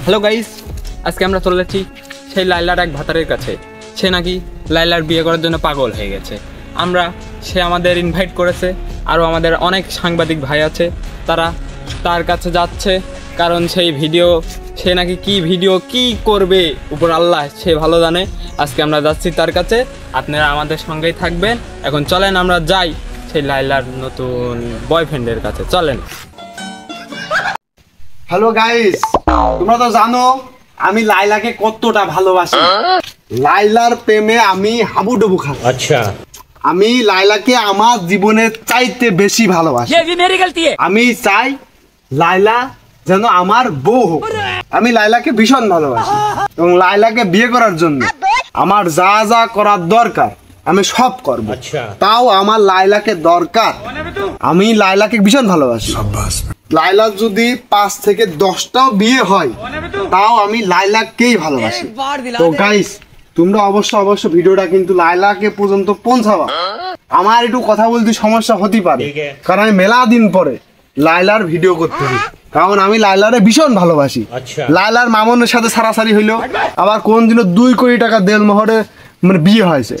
Hello guys, আজকে আমরা চলে যাচ্ছি সেই লাইলার এক ভাতারের কাছে। সে নাকি লাইলার বিয়ে করার জন্য পাগল হয়ে গেছে। সে আমাদের ইনভাইট করেছে, আরও আমাদের অনেক সাংবাদিক ভাই আছে, তারা তার কাছে যাচ্ছে। কারণ সে নাকি কি ভিডিও কি করবে উপর আল্লাহ সে ভালো জানে। আজকে আমরা যাচ্ছি তার কাছে, আপনারা আমাদের সঙ্গেই থাকবেন। এখন চলেন আমরা যাই সেই লাইলার নতুন বয়ফ্রেন্ডের কাছে, চলেন। হ্যালো গাইস, তোমরা তো জানো আমি লাইলাকে কতটা ভালোবাসি। লাইলার প্রেমে আমি হাবুডুবু খাই। আচ্ছা, আমি লাইলাকে আমার জীবনের চাইতে বেশি ভালোবাসি। আমি চাই লাইলা যেন আমার বউ হোক। আমি লাইলাকে ভীষণ ভালোবাসি এবং লাইলাকে বিয়ে করার জন্য আমার যা যা করার দরকার আমি সব করব। তাও আমার লাইলাকে দরকার। আমি লাইলাকে ভীষণ ভালোবাসি। লাইলার যদি 5 থেকে 10টাও বিয়ে হয় তাও আমি লাইলাকেই ভালোবাসি। তো গাইস, তোমরা অবশ্য ভিডিওটা কিন্তু লাইলাকে পর্যন্ত পৌঁছাবা। আমার একটু কথা বলতে সমস্যা হতে পারে, কারণ আমি মেলা দিন পরে লাইলার ভিডিও করতে হবে, কারণ আমি লাইলারে ভীষণ ভালোবাসি। লাইলার মামনের সাথে সারাসারি হইলো, আবার কোন দিনও 2 কোটি টাকা দেলমোহরে মানে বিয়ে হয়েছে,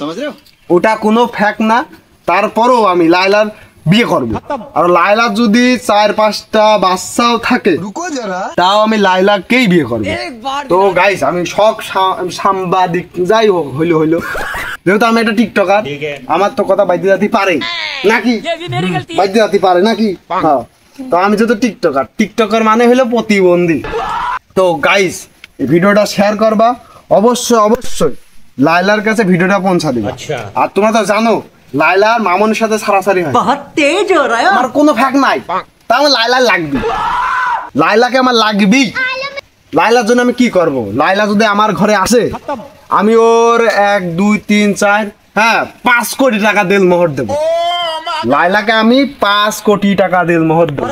ওটা কোনো ফ্যাক্ট না। তারপরেও আমি লাইলার বিয়ে করব। আর লাইলার যদি 4-5টা বাচ্চাও থাকে তাও আমি লাইলাকেই বিয়ে করব। তো গাইস, আমি সব সাংবাদিক যাই হোক হইলো, যেহেতু আমি একটা টিকটকার, আমার তো কথা বাইতে যেতে পারে নাকি, বাইতে যেতে পারে নাকি। হ্যাঁ, তো আমি যেহেতু টিকটকার মানে হলো প্রতিবন্ধী। তো গাইস, এই ভিডিওটা শেয়ার করবা, অবশ্যই লাইলার কাছে ভিডিওটা পৌঁছা দিবা। আর তোমরা তো জানো লাইলার মামনের সাথে সারাসারি হয়, আমার কোনো ফ্যাক্ট নাই, তা আমার লাইলা লাগবে। লাইলাকে আমার লাগবেই। লাইলার জন্য আমি কি করব? লাইলা যদি আমার ঘরে আসে আমি ওর 1 2 3 4 5 কোটি টাকা দেলমোহর দেব। লাইলাকে আমি 5 কোটি টাকা দেলমোহর দেব।